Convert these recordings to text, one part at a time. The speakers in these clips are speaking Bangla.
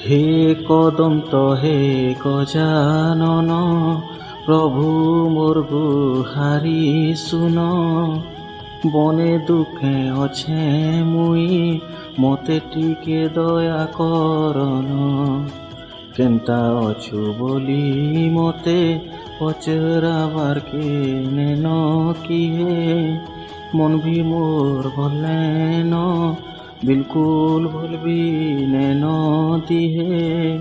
হে কদন্ত হে গজানন, প্রভু মোর গুহারি শুন। বনে দুঃখে অছে মুই, মতে টিকে দয়া করন। কেনতা অছু বলি মতে পচরাবার কে নেন কিহে। মন ভি মোর ভলে ন, বিলকুল ভুলবি নেন দিহে।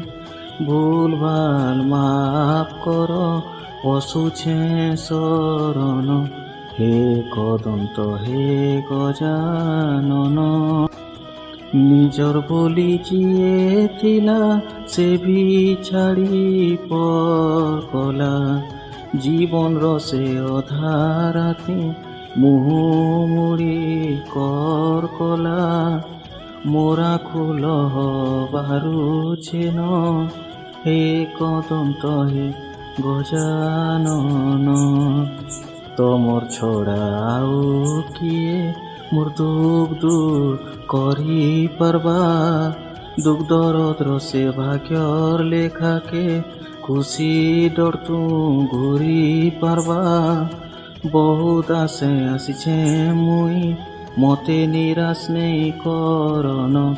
ভুল ভাল মাফ কর, পশুছে শরণ। হে কদন্ত হে গজানন। নিজর বলি যিয়ে থিলা, সে ভি ছাড়ি পর কলা। জীবন রসে অধারাতে, মুহু মুড়ি কর কলা। মোরা খুল বারুছে ন, হে কদন্ত হে গজানন। তমর ছড়া আউ কিয়ে মোর দুঃখ দূর করি পারবা। দুঃখ দরদ সে ভাগ্যর লেখাকে, খুশি ডর তু ঘুরি পারবা। বহুত আসে আসিছে মুই, মতে নিরাশ নেই করন।